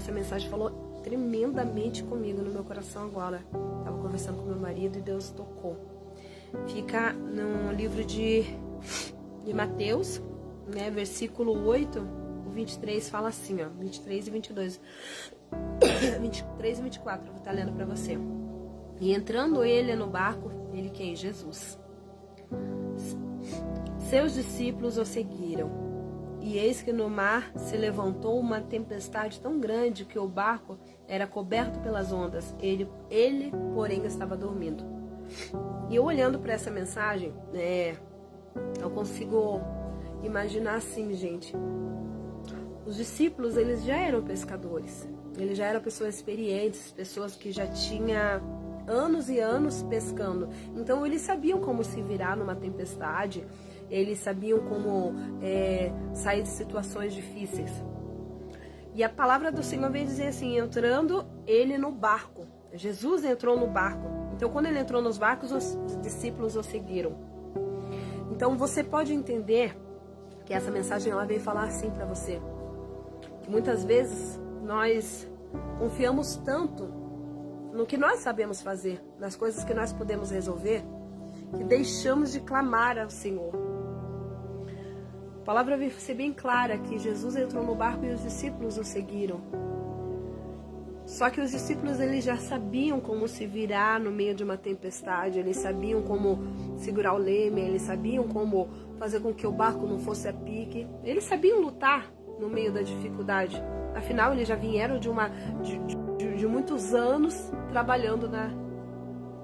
essa mensagem falou tremendamente comigo no meu coração agora. Estava conversando com meu marido e Deus tocou. Fica no livro de Mateus, né, versículo 8, o 23 fala assim, ó, 23 e 22. 23 e 24, eu vou estar lendo para você. E entrando ele no barco, ele quem? Jesus. Seus discípulos o seguiram. E eis que no mar se levantou uma tempestade tão grande que o barco era coberto pelas ondas. Ele porém, estava dormindo. E eu olhando para essa mensagem, eu consigo imaginar assim, gente. Os discípulos, eles já eram pescadores. Eles já eram pessoas experientes, pessoas que já tinham anos e anos pescando. Então, eles sabiam como se virar numa tempestade. Eles sabiam como sair de situações difíceis. E a palavra do Senhor vem dizer assim, entrando ele no barco. Jesus entrou no barco. Então, quando ele entrou nos barcos, os discípulos o seguiram. Então, você pode entender que essa mensagem ela veio falar assim para você. Que muitas vezes nós confiamos tanto no que nós sabemos fazer, nas coisas que nós podemos resolver, que deixamos de clamar ao Senhor. A palavra vai ser bem clara que Jesus entrou no barco e os discípulos o seguiram. Só que os discípulos eles já sabiam como se virar no meio de uma tempestade, eles sabiam como segurar o leme, eles sabiam como fazer com que o barco não fosse a pique, eles sabiam lutar no meio da dificuldade. Afinal, eles já vieram de muitos anos trabalhando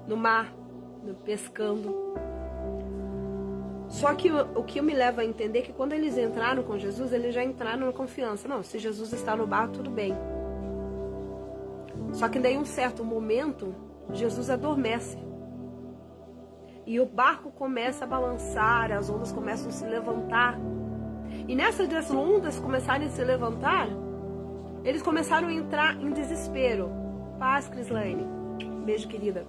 no mar, pescando. Só que o que me leva a entender é que quando eles entraram com Jesus, eles já entraram na confiança. Não, se Jesus está no barco, tudo bem. Só que daí um certo momento, Jesus adormece. E o barco começa a balançar, as ondas começam a se levantar. E nessas das ondas começarem a se levantar, eles começaram a entrar em desespero. Paz, Crislaine. Beijo, querida.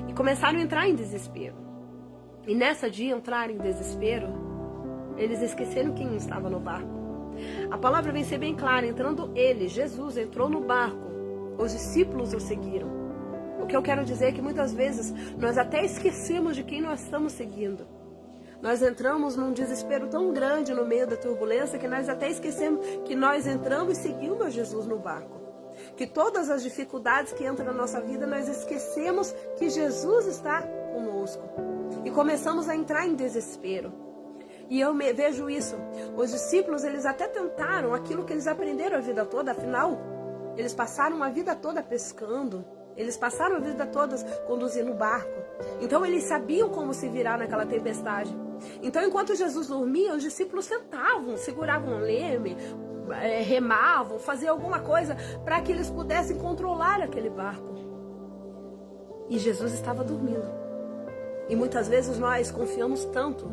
E começaram a entrar em desespero. E nessa de entrar em desespero, eles esqueceram quem estava no barco. A palavra vem ser bem clara. Entrando ele, Jesus, entrou no barco. Os discípulos o seguiram. O que eu quero dizer é que muitas vezes nós até esquecemos de quem nós estamos seguindo. Nós entramos num desespero tão grande no meio da turbulência que nós até esquecemos que nós entramos e seguimos Jesus no barco. Que todas as dificuldades que entram na nossa vida, nós esquecemos que Jesus está conosco. E começamos a entrar em desespero. E eu vejo isso. Os discípulos, eles até tentaram aquilo que eles aprenderam a vida toda, afinal, eles passaram a vida toda pescando. Eles passaram a vida toda conduzindo o barco. Então eles sabiam como se virar naquela tempestade. Então enquanto Jesus dormia, os discípulos sentavam, seguravam o leme, remavam, faziam alguma coisa para que eles pudessem controlar aquele barco. E Jesus estava dormindo. E muitas vezes nós confiamos tanto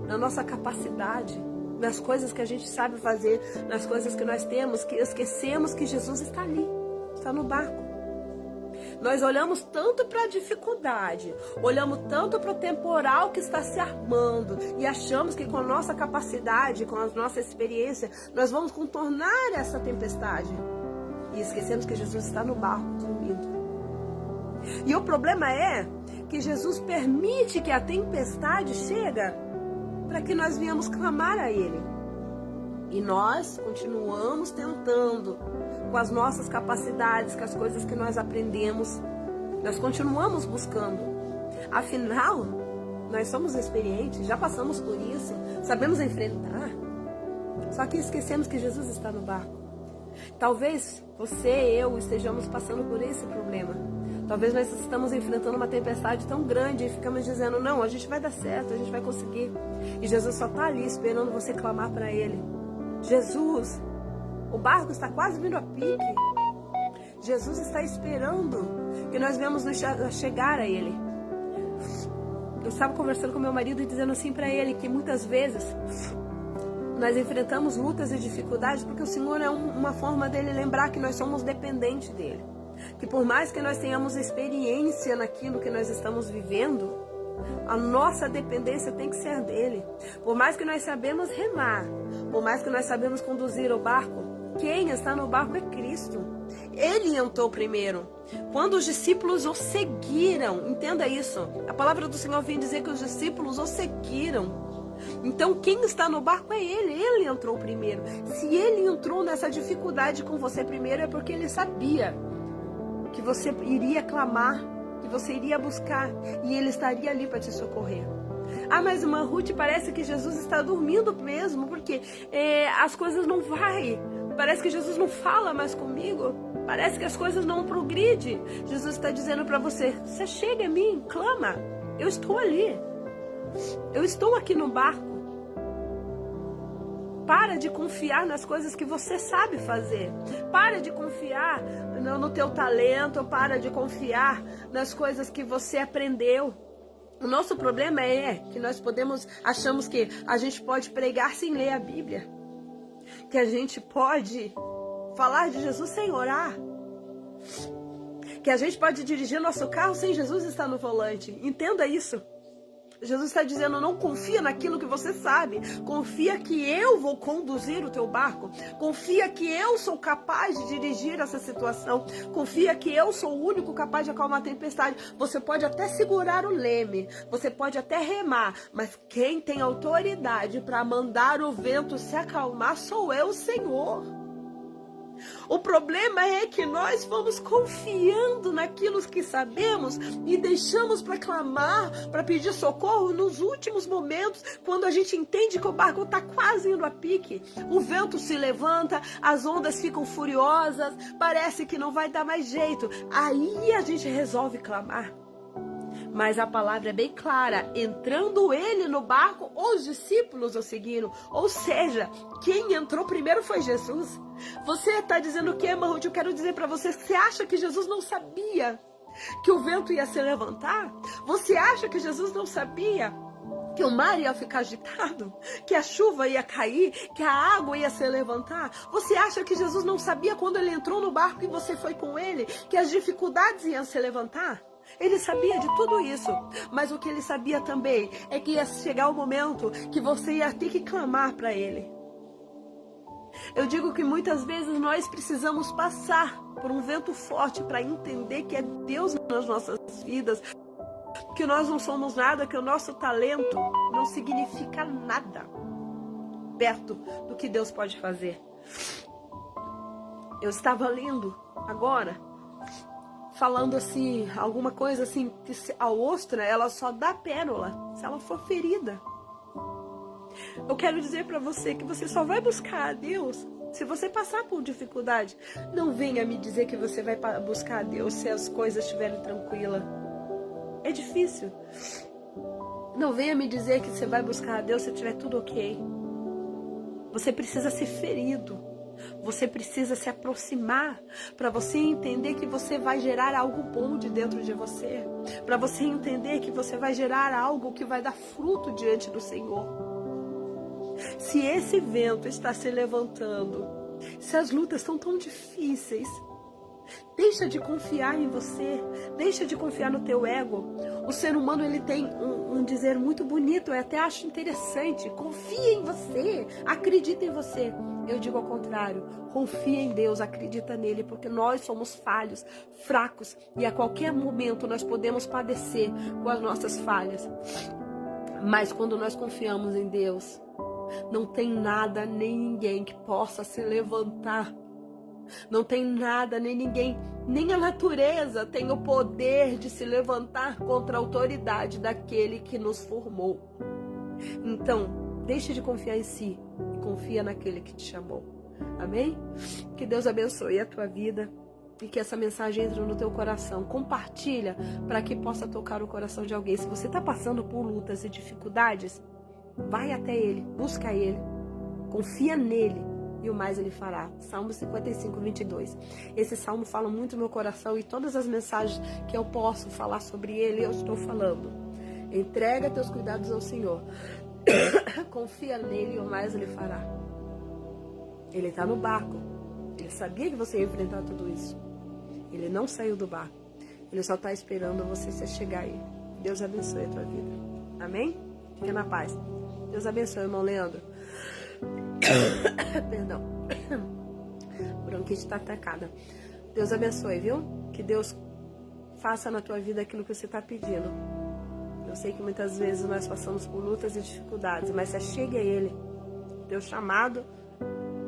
na nossa capacidade, nas coisas que a gente sabe fazer, nas coisas que nós temos, que esquecemos que Jesus está ali, está no barco. Nós olhamos tanto para a dificuldade, olhamos tanto para o temporal que está se armando e achamos que com a nossa capacidade, com a nossa experiência, nós vamos contornar essa tempestade. E esquecemos que Jesus está no barco, dormindo. E o problema é que Jesus permite que a tempestade chegue para que nós venhamos clamar a Ele. E nós continuamos tentando, com as nossas capacidades, com as coisas que nós aprendemos, nós continuamos buscando. Afinal, nós somos experientes, já passamos por isso, sabemos enfrentar. Só que esquecemos que Jesus está no barco. Talvez você e eu estejamos passando por esse problema. Talvez nós estamos enfrentando uma tempestade tão grande e ficamos dizendo, não, a gente vai dar certo, a gente vai conseguir. E Jesus só está ali esperando você clamar para Ele. Jesus, o barco está quase vindo a pique. Jesus está esperando que nós venhamos chegar a Ele. Eu estava conversando com meu marido e dizendo assim para ele que muitas vezes nós enfrentamos lutas e dificuldades porque o Senhor é uma forma dele lembrar que nós somos dependentes dele. Que por mais que nós tenhamos experiência naquilo que nós estamos vivendo, a nossa dependência tem que ser dele. Por mais que nós sabemos remar, por mais que nós sabemos conduzir o barco, quem está no barco é Cristo. Ele entrou primeiro. Quando os discípulos o seguiram, entenda isso. A palavra do Senhor vem dizer que os discípulos o seguiram. Então quem está no barco é ele. Ele entrou primeiro. Se ele entrou nessa dificuldade com você primeiro, é porque ele sabia que você iria clamar, que você iria buscar, e ele estaria ali para te socorrer. Ah, mas irmã Ruth, parece que Jesus está dormindo mesmo, porque as coisas não vai. Parece que Jesus não fala mais comigo. Parece que as coisas não progridem. Jesus está dizendo para você, você chega a mim, clama. Eu estou ali. Eu estou aqui no barco. Para de confiar nas coisas que você sabe fazer. Para de confiar no teu talento. Para de confiar nas coisas que você aprendeu. O nosso problema é que nós achamos que a gente pode pregar sem ler a Bíblia. Que a gente pode falar de Jesus sem orar. Que a gente pode dirigir nosso carro sem Jesus estar no volante. Entenda isso. Jesus está dizendo, não confia naquilo que você sabe. Confia que eu vou conduzir o teu barco. Confia que eu sou capaz de dirigir essa situação. Confia que eu sou o único capaz de acalmar a tempestade. Você pode até segurar o leme. Você pode até remar. Mas quem tem autoridade para mandar o vento se acalmar sou eu, Senhor. O problema é que nós vamos confiando naquilo que sabemos e deixamos para clamar, para pedir socorro nos últimos momentos, quando a gente entende que o barco está quase indo a pique. O vento se levanta, as ondas ficam furiosas, parece que não vai dar mais jeito. Aí a gente resolve clamar. Mas a palavra é bem clara, entrando ele no barco, os discípulos o seguiram. Ou seja, quem entrou primeiro foi Jesus. Você está dizendo o que, irmã Ruth? Eu quero dizer para você, você acha que Jesus não sabia que o vento ia se levantar? Você acha que Jesus não sabia que o mar ia ficar agitado? Que a chuva ia cair? Que a água ia se levantar? Você acha que Jesus não sabia quando ele entrou no barco e você foi com ele? Que as dificuldades iam se levantar? Ele sabia de tudo isso, mas o que ele sabia também é que ia chegar o momento que você ia ter que clamar para ele. Eu digo que muitas vezes nós precisamos passar por um vento forte para entender que é Deus nas nossas vidas, que nós não somos nada, que o nosso talento não significa nada perto do que Deus pode fazer. Eu estava lendo agora, falando assim, alguma coisa assim, que a ostra, ela só dá pérola se ela for ferida. Eu quero dizer para você que você só vai buscar a Deus se você passar por dificuldade. Não venha me dizer que você vai buscar a Deus se as coisas estiverem tranquilas. É difícil. Não venha me dizer que você vai buscar a Deus se tiver tudo ok. Você precisa ser ferido. Você precisa se aproximar para você entender que você vai gerar algo bom de dentro de você. Para você entender que você vai gerar algo que vai dar fruto diante do Senhor. Se esse vento está se levantando, se as lutas estão tão difíceis, deixa de confiar em você, deixa de confiar no teu ego. O ser humano, ele tem um dizer muito bonito, eu até acho interessante: confia em você, acredita em você. Eu digo ao contrário, confia em Deus, acredita nele, porque nós somos falhos, fracos, e a qualquer momento nós podemos padecer com as nossas falhas. Mas quando nós confiamos em Deus, não tem nada nem ninguém que possa se levantar. Não tem nada nem ninguém, nem a natureza tem o poder de se levantar contra a autoridade daquele que nos formou. Então, deixe de confiar em si e confia naquele que te chamou. Amém? Que Deus abençoe a tua vida e que essa mensagem entre no teu coração. Compartilha para que possa tocar o coração de alguém. Se você está passando por lutas e dificuldades, vai até Ele, busca Ele, confia nele e o mais Ele fará. Salmo 55, 22. Esse salmo fala muito no meu coração e todas as mensagens que eu posso falar sobre ele, eu estou falando. Entrega teus cuidados ao Senhor. Confia nele e o mais Ele fará. Ele está no barco. Ele sabia que você ia enfrentar tudo isso. Ele não saiu do barco. Ele só está esperando você se chegar aí. Deus abençoe a tua vida. Amém? Fica na paz. Deus abençoe, irmão Leandro. Perdão. bronquite está atacada. Deus abençoe, viu? Que Deus faça na tua vida aquilo que você está pedindo. Eu sei que muitas vezes nós passamos por lutas e dificuldades, mas se chegue a Ele. Teu chamado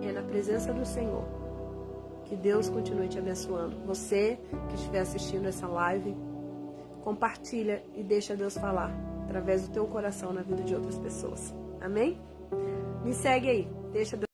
é na presença do Senhor. Que Deus continue te abençoando. Você que estiver assistindo essa live, compartilha e deixa Deus falar através do teu coração na vida de outras pessoas. Amém? Me segue aí. Deixa Deus